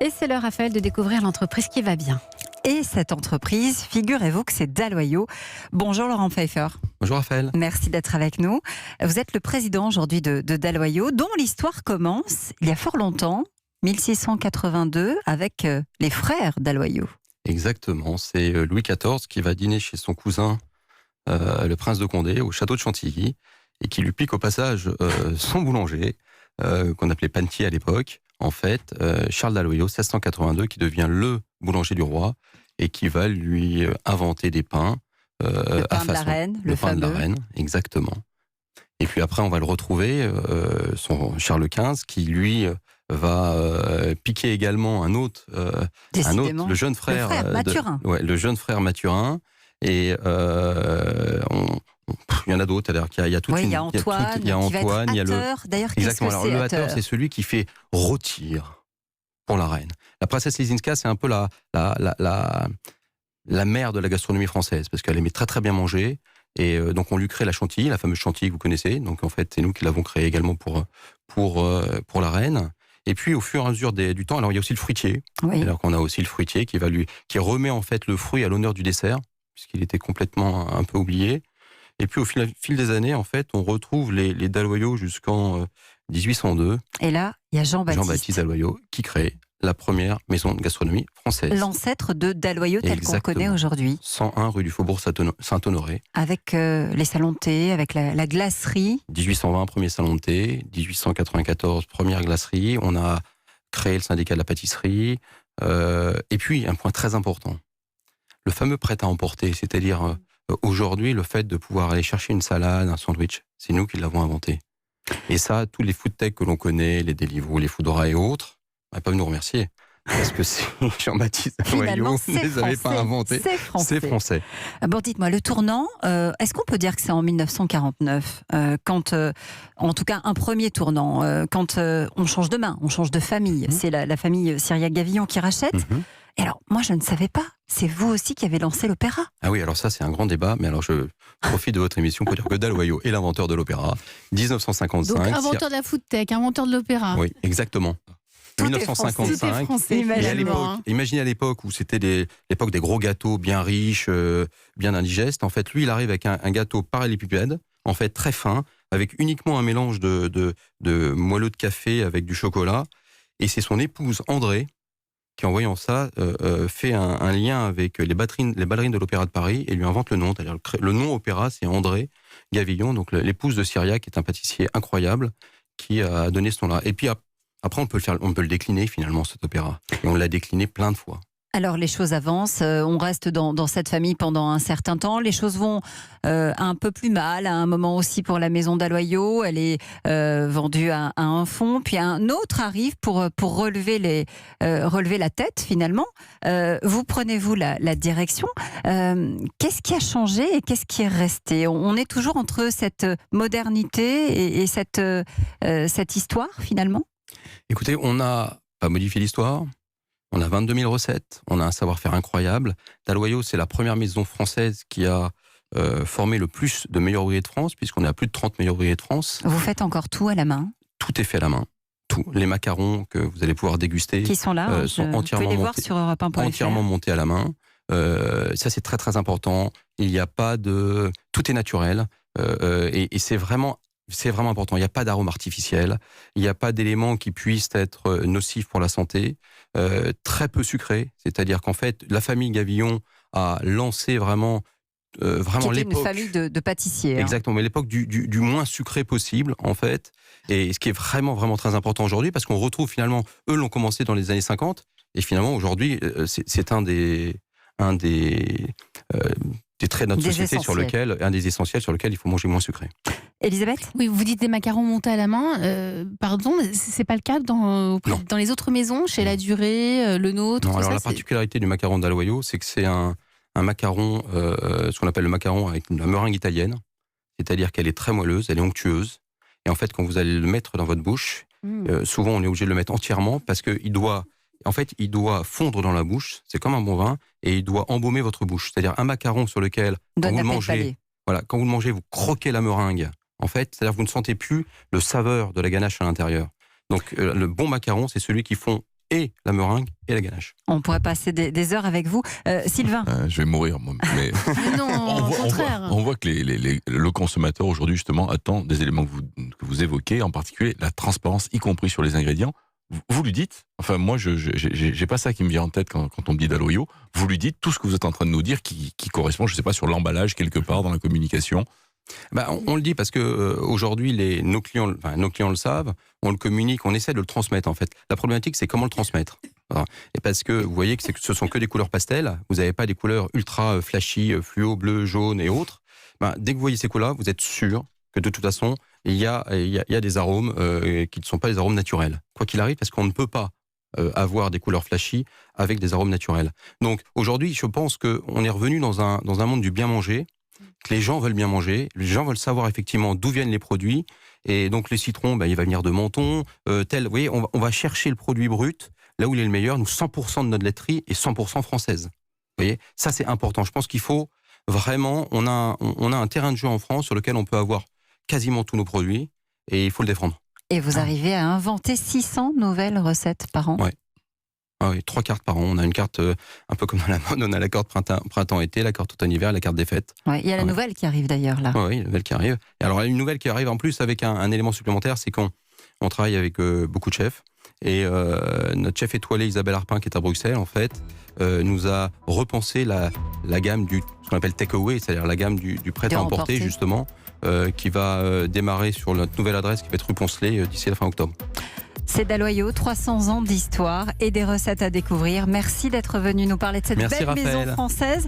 Et c'est l'heure, Raphaël, de découvrir l'entreprise qui va bien. Et cette entreprise, figurez-vous que c'est Dalloyau. Bonjour Laurent Pfeiffer. Bonjour Raphaël. Merci d'être avec nous. Vous êtes le président aujourd'hui de Dalloyau, dont l'histoire commence il y a fort longtemps, 1682, avec les frères Dalloyau. Exactement, c'est Louis XIV qui va dîner chez son cousin, le prince de Condé, au château de Chantilly, et qui lui pique au passage son boulanger, qu'on appelait panetier à l'époque. En fait, Charles Dalloyau, 1682, qui devient le boulanger du roi, et qui va lui inventer des pains. Le pain de la reine, le pain de la reine, exactement. Et puis après, on va le retrouver, Charles XV, qui lui va piquer également un autre, le jeune frère, Mathurin. Le jeune frère Mathurin. Et il y en a d'autres. Il y a toute il y a Antoine, il y a Antoine, il y a le. D'ailleurs, Exactement. Alors, le hâteur, c'est celui qui fait rôtir pour la reine. La princesse Lisinska, c'est un peu la mère de la gastronomie française, parce qu'elle aimait très très bien manger. Et donc on lui crée la chantilly, la fameuse chantilly que vous connaissez. Donc en fait, c'est nous qui l'avons créée également pour la reine. Et puis au fur et à mesure du temps, alors il y a aussi le fruitier. Oui. Alors qu'on a aussi le fruitier qui remet en fait le fruit à l'honneur du dessert, puisqu'il était complètement un peu oublié. Et puis au fil des années, en fait, on retrouve les Dalloyau jusqu'en 1802. Et là, il y a Jean-Baptiste Dalloyau qui crée la première maison de gastronomie française. L'ancêtre de Dalloyau tel qu'on connaît aujourd'hui. 101 rue du Faubourg Saint-Honoré. Avec les salons de thé, avec la glacerie. 1820, premier salon de thé. 1894, première glacerie. On a créé le syndicat de la pâtisserie. Et puis, un point très important, le fameux prêt-à-emporter, c'est-à-dire aujourd'hui, le fait de pouvoir aller chercher une salade, un sandwich, c'est nous qui l'avons inventé. Et ça, tous les food tech que l'on connaît, les Deliveroo, les Foodora et autres, ils peuvent nous remercier. Parce que c'est Jean-Baptiste Dalloyau ne les avait pas inventés. C'est français. Bon, dites-moi, le tournant, est-ce qu'on peut dire que c'est en 1949 quand, en tout cas, un premier tournant, quand on change de main, on change de famille. C'est la famille Syriac-Gavillon qui rachète. Et alors, moi, je ne savais pas. C'est vous aussi qui avez lancé l'opéra. Ah oui, alors ça, c'est un grand débat. Mais alors, je profite de votre émission pour dire que Dalloyau est l'inventeur de l'opéra. 1955. Donc, inventeur de la food tech, inventeur de l'opéra. Oui, exactement. Tout 1955. Français, imaginez à l'époque où c'était l'époque des gros gâteaux bien riches, bien indigestes. En fait, lui, il arrive avec un gâteau parallélépipède, en fait très fin, avec uniquement un mélange de moelleux de café avec du chocolat. Et c'est son épouse André qui, en voyant ça, fait un lien avec les ballerines de l'Opéra de Paris et lui invente le nom. C'est-à-dire le nom opéra, c'est André Gavillon, donc l'épouse de Syriac, qui est un pâtissier incroyable, qui a donné ce nom-là. Et puis après, on peut le décliner finalement, cet opéra. Et on l'a décliné plein de fois. Alors les choses avancent, on reste dans cette famille pendant un certain temps, les choses vont un peu plus mal, à un moment aussi pour la maison Dalloyau, elle est vendue à un fonds, puis un autre arrive pour relever la tête finalement. Vous prenez-vous la direction. Qu'est-ce qui a changé et qu'est-ce qui est resté ? On est toujours entre cette modernité et cette histoire finalement ? Écoutez, on n'a pas modifié l'histoire. On a 22 000 recettes, on a un savoir-faire incroyable. Dalloyau, c'est la première maison française qui a formé le plus de meilleurs ouvriers de France, puisqu'on est à plus de 30 meilleurs ouvriers de France. Vous faites encore tout à la main ? Tout est fait à la main. Tout. Les macarons que vous allez pouvoir déguster qui sont là, sont entièrement montés à la main. Ça, c'est très très important. Il n'y a pas de... Tout est naturel. Et c'est vraiment important. Il n'y a pas d'arôme artificiel. Il n'y a pas d'éléments qui puissent être nocifs pour la santé. Très peu sucré. C'est-à-dire qu'en fait, la famille Gavillon a lancé vraiment l'époque... une famille de pâtissiers. Exactement. Mais l'époque du moins sucré possible, en fait. Et ce qui est vraiment, vraiment très important aujourd'hui, parce qu'on retrouve finalement... Eux l'ont commencé dans les années 50. Et finalement, aujourd'hui, c'est un des traits de notre société un des essentiels sur lequel il faut manger moins sucré. Elisabeth ? Oui, vous dites des macarons montés à la main. Pardon, c'est pas le cas dans les autres maisons, chez La Durée, Le Nôtre. Non, alors la particularité du macaron Dalloyau, c'est que c'est un macaron, ce qu'on appelle le macaron avec la meringue italienne. C'est-à-dire qu'elle est très moelleuse, elle est onctueuse. Et en fait, quand vous allez le mettre dans votre bouche, souvent on est obligé de le mettre entièrement parce qu'il doit fondre dans la bouche. C'est comme un bon vin et il doit embaumer votre bouche. C'est-à-dire un macaron sur lequel, quand vous le mangez, vous croquez la meringue. En fait, c'est-à-dire que vous ne sentez plus le saveur de la ganache à l'intérieur. Donc, le bon macaron, c'est celui qui fond et la meringue et la ganache. On pourrait passer des heures avec vous. Sylvain. Je vais mourir, moi. Mais Mais non, au contraire. on voit que le consommateur aujourd'hui, justement, attend des éléments que vous évoquez, en particulier la transparence, y compris sur les ingrédients. Vous lui dites, enfin moi, je n'ai pas ça qui me vient en tête quand on me dit Dalloyau, vous lui dites tout ce que vous êtes en train de nous dire qui correspond, je ne sais pas, sur l'emballage, quelque part, dans la communication. On le dit parce que aujourd'hui, nos clients le savent, on le communique, on essaie de le transmettre en fait. La problématique, c'est comment le transmettre. Voilà. Et parce que vous voyez que ce sont que des couleurs pastel, vous n'avez pas des couleurs ultra flashy, fluo, bleu, jaune et autres. Dès que vous voyez ces couleurs, vous êtes sûr que de toute façon, il y a des arômes qui ne sont pas des arômes naturels. Quoi qu'il arrive, parce qu'on ne peut pas avoir des couleurs flashy avec des arômes naturels. Donc aujourd'hui, je pense qu'on est revenu dans un monde du bien manger, que les gens veulent bien manger, les gens veulent savoir effectivement d'où viennent les produits, et donc le citron, il va venir de Menton, vous voyez, on va chercher le produit brut, là où il est le meilleur. Nous, 100% de notre laiterie est 100% française. Vous voyez, ça c'est important. Je pense qu'il faut vraiment, on a un terrain de jeu en France sur lequel on peut avoir quasiment tous nos produits, et il faut le défendre. Et vous arrivez à inventer 600 nouvelles recettes par an. Ouais. Ah oui, 3 cartes par an. On a une carte un peu comme dans la mode, on a la carte printemps-été, la carte automne-hiver, la carte des fêtes. Ouais, il y a la nouvelle qui arrive d'ailleurs là. Oui, la nouvelle qui arrive. Et alors une nouvelle qui arrive en plus avec un élément supplémentaire, c'est qu'on travaille avec beaucoup de chefs. Et notre chef étoilé Isabelle Arpin, qui est à Bruxelles, en fait, nous a repensé la gamme ce qu'on appelle take-away, c'est-à-dire la gamme du prêt à emporter, justement, qui va démarrer sur notre nouvelle adresse qui va être rue Poncelet d'ici la fin octobre. C'est Dalloyau, 300 ans d'histoire et des recettes à découvrir. Merci d'être venu nous parler de cette belle maison française.